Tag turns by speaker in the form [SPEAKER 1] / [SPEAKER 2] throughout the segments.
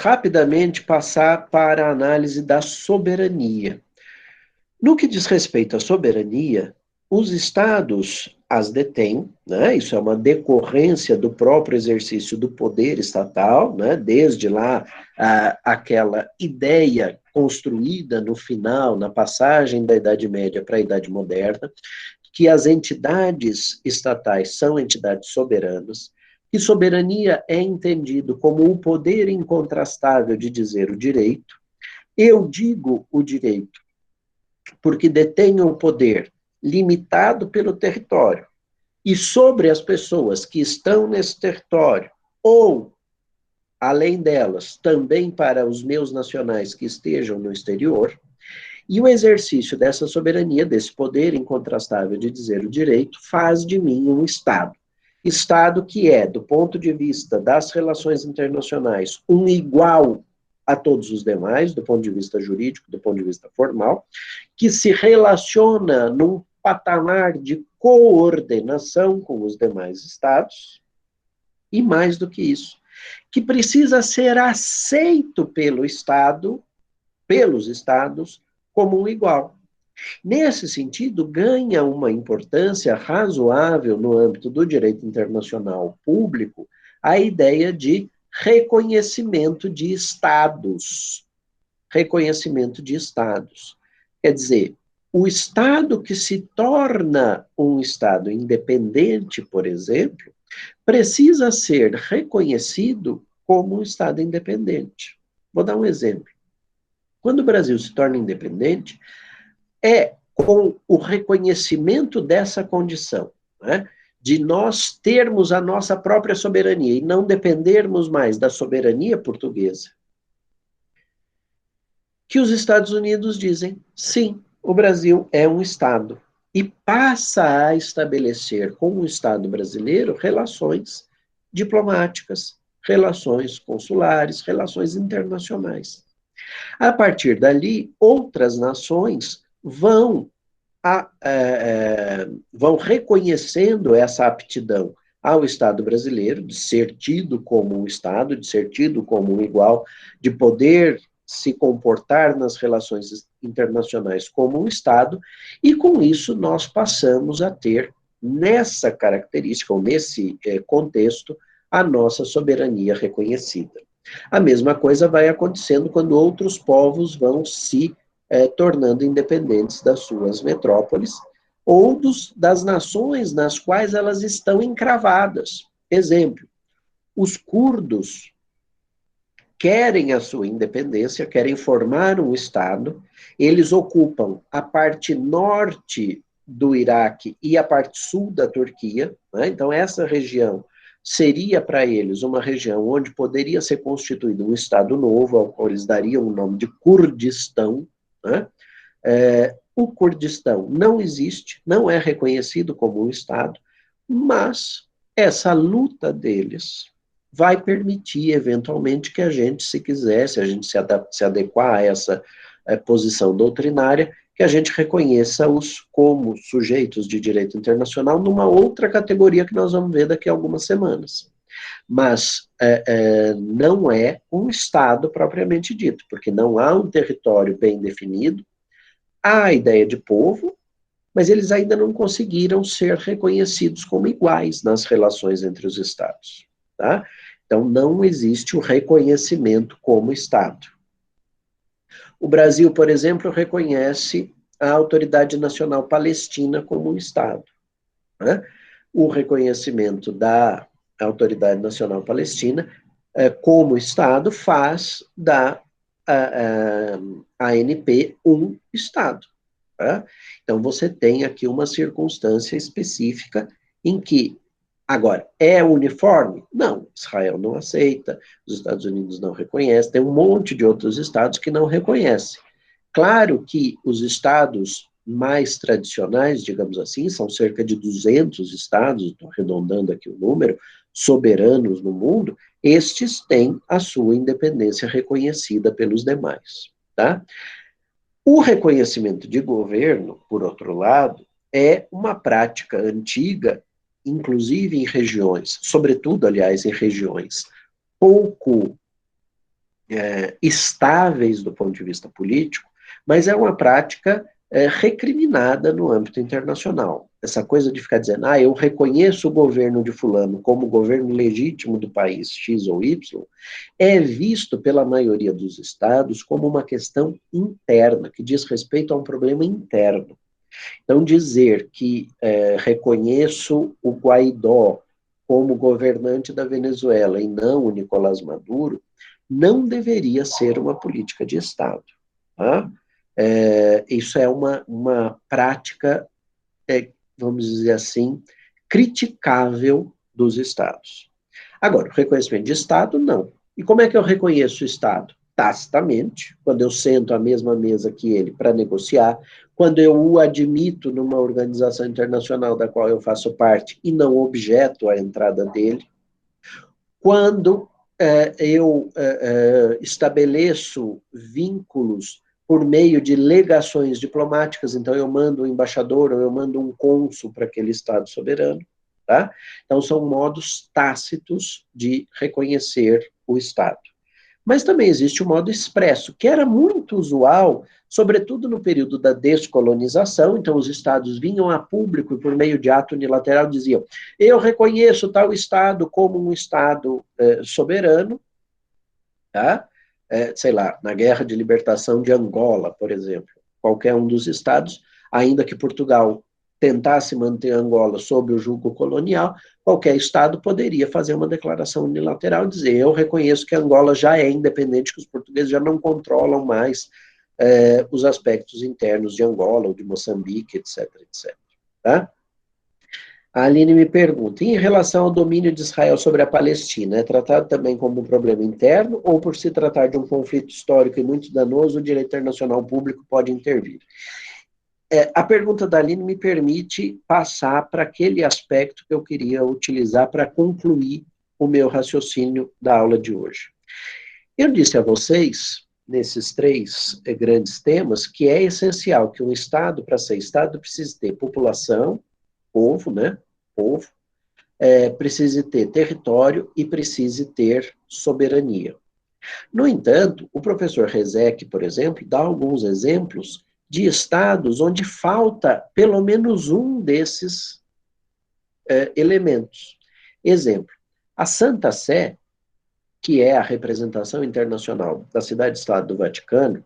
[SPEAKER 1] rapidamente passar para a análise da soberania. No que diz respeito à soberania, os estados as detêm, né? Isso é uma decorrência do próprio exercício do poder estatal, né? Desde lá aquela ideia construída no final, na passagem da Idade Média para a Idade Moderna, que as entidades estatais são entidades soberanas, que soberania é entendido como o poder incontrastável de dizer o direito. Eu digo o direito porque detenho o poder limitado pelo território e sobre as pessoas que estão nesse território, ou, além delas, também para os meus nacionais que estejam no exterior, e o exercício dessa soberania, desse poder incontrastável de dizer o direito, faz de mim um Estado. Estado que é, do ponto de vista das relações internacionais, um igual a todos os demais, do ponto de vista jurídico, do ponto de vista formal, que se relaciona num patamar de coordenação com os demais estados, e mais do que isso, que precisa ser aceito pelo Estado, pelos estados, como um igual. Nesse sentido, ganha uma importância razoável no âmbito do direito internacional público a ideia de reconhecimento de estados. Reconhecimento de estados. Quer dizer, o Estado que se torna um Estado independente, por exemplo, precisa ser reconhecido como um Estado independente. Vou dar um exemplo. Quando o Brasil se torna independente, é com o reconhecimento dessa condição, né, de nós termos a nossa própria soberania e não dependermos mais da soberania portuguesa, que os Estados Unidos dizem, sim, o Brasil é um Estado, e passa a estabelecer com o Estado brasileiro relações diplomáticas, relações consulares, relações internacionais. A partir dali, outras nações vão reconhecendo essa aptidão ao Estado brasileiro, de ser tido como um Estado, de ser tido como um igual, de poder se comportar nas relações internacionais como um Estado, e com isso nós passamos a ter, nessa característica, ou nesse contexto, a nossa soberania reconhecida. A mesma coisa vai acontecendo quando outros povos vão se tornando independentes das suas metrópoles, ou das nações nas quais elas estão encravadas. Exemplo, os curdos querem a sua independência, querem formar um Estado, eles ocupam a parte norte do Iraque e a parte sul da Turquia, né? Então essa região seria para eles uma região onde poderia ser constituído um Estado novo, ao qual eles dariam o nome de Kurdistão, né? O Kurdistão não existe, não é reconhecido como um Estado, mas essa luta deles vai permitir, eventualmente, que a gente, se quiser, se a gente se adequar a essa posição doutrinária, que a gente reconheça-os como sujeitos de direito internacional numa outra categoria que nós vamos ver daqui a algumas semanas. Mas não é um Estado propriamente dito, porque não há um território bem definido, há a ideia de povo, mas eles ainda não conseguiram ser reconhecidos como iguais nas relações entre os Estados. Tá? Então, não existe o reconhecimento como Estado. O Brasil, por exemplo, reconhece a Autoridade Nacional Palestina como um Estado. Né? O reconhecimento da Autoridade Nacional Palestina como Estado faz da ANP um Estado. Tá? Então, você tem aqui uma circunstância específica em que, agora, é uniforme? Não, Israel não aceita, os Estados Unidos não reconhecem, tem um monte de outros estados que não reconhecem. Claro que os estados mais tradicionais, digamos assim, são cerca de 200 estados, estou arredondando aqui o número, soberanos no mundo, estes têm a sua independência reconhecida pelos demais, tá? O reconhecimento de governo, por outro lado, é uma prática antiga, inclusive em regiões, sobretudo, aliás, em regiões pouco estáveis do ponto de vista político, mas é uma prática recriminada no âmbito internacional. Essa coisa de ficar dizendo, eu reconheço o governo de fulano como o governo legítimo do país X ou Y, é visto pela maioria dos estados como uma questão interna, que diz respeito a um problema interno. Então, dizer que reconheço o Guaidó como governante da Venezuela e não o Nicolás Maduro, não deveria ser uma política de Estado. Tá? Isso é uma prática, vamos dizer assim, criticável dos Estados. Agora, o reconhecimento de Estado, não. E como é que eu reconheço o Estado? Tacitamente, quando eu sento à mesma mesa que ele para negociar, quando eu o admito numa organização internacional da qual eu faço parte e não objeto a entrada dele, quando eu estabeleço vínculos por meio de legações diplomáticas, então eu mando um embaixador ou eu mando um cônsul para aquele Estado soberano, tá? Então são modos tácitos de reconhecer o Estado. Mas também existe o modo expresso, que era muito usual, sobretudo no período da descolonização. Então, os estados vinham a público e, por meio de ato unilateral, diziam: eu reconheço tal estado como um estado soberano, tá? Sei lá, na Guerra de Libertação de Angola, por exemplo. Qualquer um dos estados, ainda que Portugal tentasse manter Angola sob o jugo colonial, qualquer Estado poderia fazer uma declaração unilateral e dizer: eu reconheço que Angola já é independente, que os portugueses já não controlam mais os aspectos internos de Angola ou de Moçambique, etc, etc. Tá? A Aline me pergunta, em relação ao domínio de Israel sobre a Palestina, é tratado também como um problema interno ou por se tratar de um conflito histórico e muito danoso, o direito internacional público pode intervir? A pergunta da Aline me permite passar para aquele aspecto que eu queria utilizar para concluir o meu raciocínio da aula de hoje. Eu disse a vocês, nesses três grandes temas, que é essencial que um Estado, para ser Estado, precise ter população, povo, né? Povo, precise ter território e precise ter soberania. No entanto, o professor Rezec, por exemplo, dá alguns exemplos de estados onde falta pelo menos um desses elementos. Exemplo, a Santa Sé, que é a representação internacional da cidade-estado do Vaticano,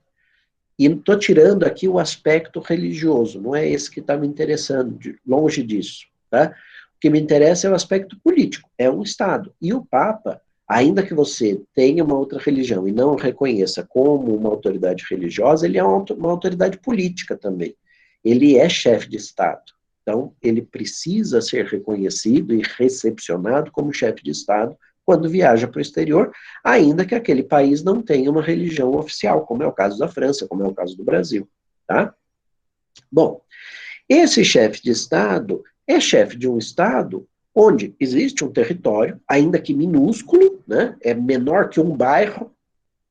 [SPEAKER 1] e estou tirando aqui o aspecto religioso, não é esse que está me interessando, longe disso. Tá? O que me interessa é o aspecto político, é um Estado. E o Papa, ainda que você tenha uma outra religião e não o reconheça como uma autoridade religiosa, ele é uma autoridade política também. Ele é chefe de Estado. Então, ele precisa ser reconhecido e recepcionado como chefe de Estado quando viaja para o exterior, ainda que aquele país não tenha uma religião oficial, como é o caso da França, como é o caso do Brasil. Tá? Bom, esse chefe de Estado é chefe de um Estado onde existe um território, ainda que minúsculo, né? É menor que um bairro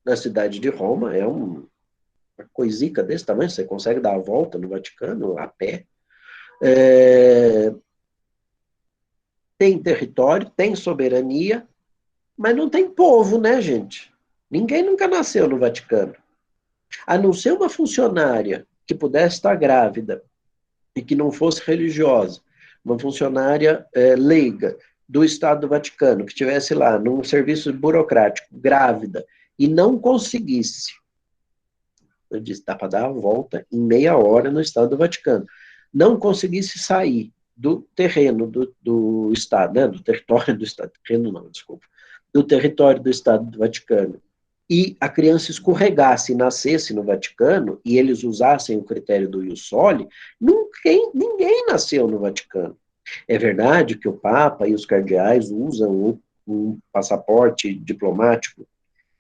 [SPEAKER 1] na cidade de Roma, é uma coisica desse tamanho, você consegue dar a volta no Vaticano a pé. Tem território, tem soberania, mas não tem povo, né, gente? Ninguém nunca nasceu no Vaticano. A não ser uma funcionária que pudesse estar grávida e que não fosse religiosa, uma funcionária leiga do Estado do Vaticano, que estivesse lá num serviço burocrático, grávida, e não conseguisse, eu disse, dá para dar a volta em meia hora no Estado do Vaticano, não conseguisse sair do terreno do Estado, né, do território do Estado, terreno não, desculpa, do território do Estado do Vaticano, e a criança escorregasse e nascesse no Vaticano, e eles usassem o critério do ius soli, ninguém nasceu no Vaticano. É verdade que o Papa e os cardeais usam um passaporte diplomático,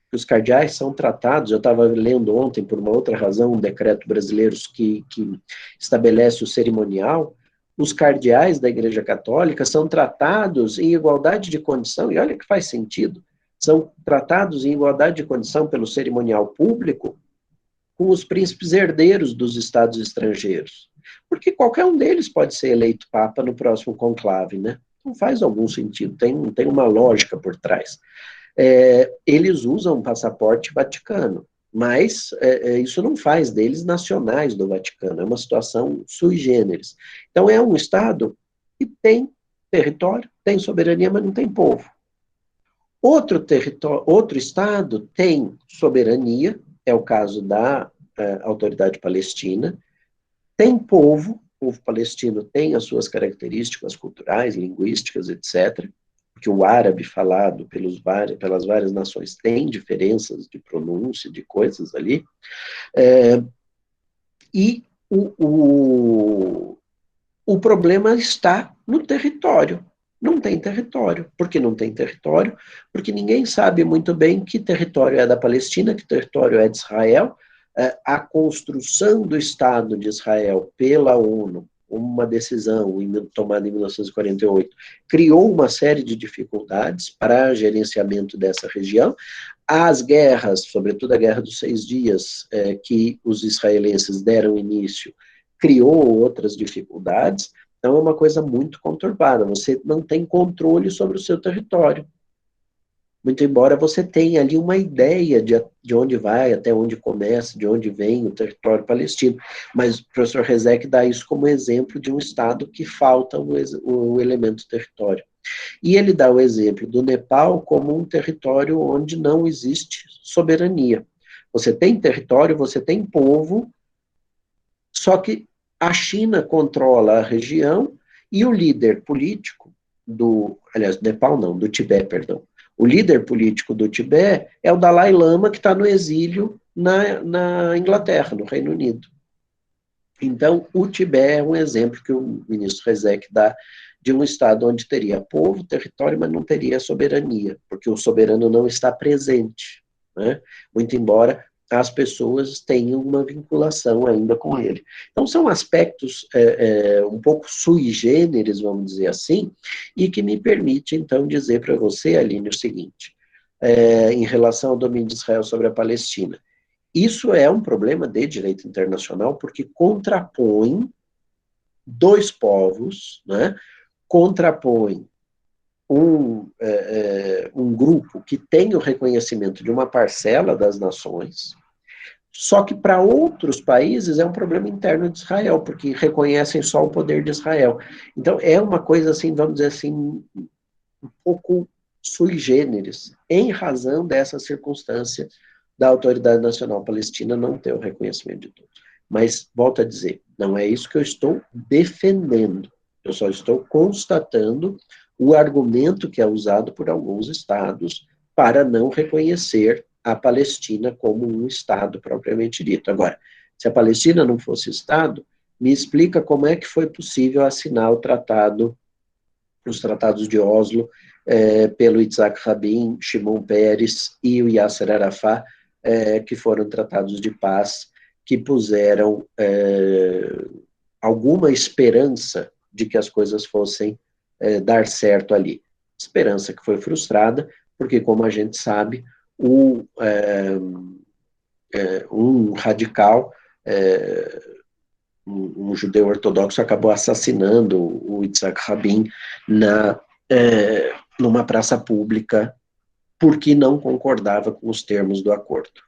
[SPEAKER 1] que os cardeais são tratados, eu estava lendo ontem, por uma outra razão, um decreto brasileiro que estabelece o cerimonial, os cardeais da Igreja Católica são tratados em igualdade de condição, e olha que faz sentido, são tratados em igualdade de condição pelo cerimonial público com os príncipes herdeiros dos estados estrangeiros. Porque qualquer um deles pode ser eleito papa no próximo conclave, né? Não faz algum sentido, tem uma lógica por trás. eles usam o passaporte vaticano, mas isso não faz deles nacionais do Vaticano, é uma situação sui generis. Então, é um Estado que tem território, tem soberania, mas não tem povo. Outro Estado tem soberania, é o caso da Autoridade Palestina, tem povo, o povo palestino tem as suas características culturais, linguísticas, etc., porque o árabe falado pelas várias nações tem diferenças de pronúncia, de coisas ali, e o problema está no território. Não tem território. Por que não tem território? Porque ninguém sabe muito bem que território é da Palestina, que território é de Israel. A construção do Estado de Israel pela ONU, uma decisão tomada em 1948, criou uma série de dificuldades para gerenciamento dessa região. As guerras, sobretudo a Guerra dos 6 Dias, que os israelenses deram início, criou outras dificuldades. Então, é uma coisa muito conturbada. Você não tem controle sobre o seu território. Muito embora você tenha ali uma ideia de onde vai, até onde começa, de onde vem o território palestino. Mas o professor Rezec dá isso como exemplo de um Estado que falta o elemento território. E ele dá o exemplo do Nepal como um território onde não existe soberania. Você tem território, você tem povo, só que a China controla a região e o líder político aliás, Nepal não, do Tibete, perdão. O líder político do Tibete é o Dalai Lama, que está no exílio na Inglaterra, no Reino Unido. Então, o Tibete é um exemplo que o ministro Rezec dá de um Estado onde teria povo, território, mas não teria soberania, porque o soberano não está presente, né? Muito embora as pessoas tenham uma vinculação ainda com ele. Então, são aspectos um pouco sui generis, vamos dizer assim, e que me permite, então, dizer para você, Aline, o seguinte, em relação ao domínio de Israel sobre a Palestina. Isso é um problema de direito internacional, porque contrapõe dois povos, né? Contrapõe um grupo que tem o reconhecimento de uma parcela das nações, só que para outros países é um problema interno de Israel, porque reconhecem só o poder de Israel. Então é uma coisa assim, vamos dizer assim, um pouco sui generis, em razão dessa circunstância da Autoridade Nacional Palestina não ter o reconhecimento de todos. Mas, volto a dizer, não é isso que eu estou defendendo. Eu só estou constatando o argumento que é usado por alguns estados para não reconhecer a Palestina como um Estado propriamente dito. Agora, se a Palestina não fosse Estado, me explica como é que foi possível assinar os tratados de Oslo, pelo Yitzhak Rabin, Shimon Peres e o Yasser Arafat, que foram tratados de paz, que puseram alguma esperança de que as coisas fossem dar certo ali. Esperança que foi frustrada, porque, como a gente sabe, um radical, um judeu ortodoxo, acabou assassinando o Yitzhak Rabin numa praça pública, porque não concordava com os termos do acordo.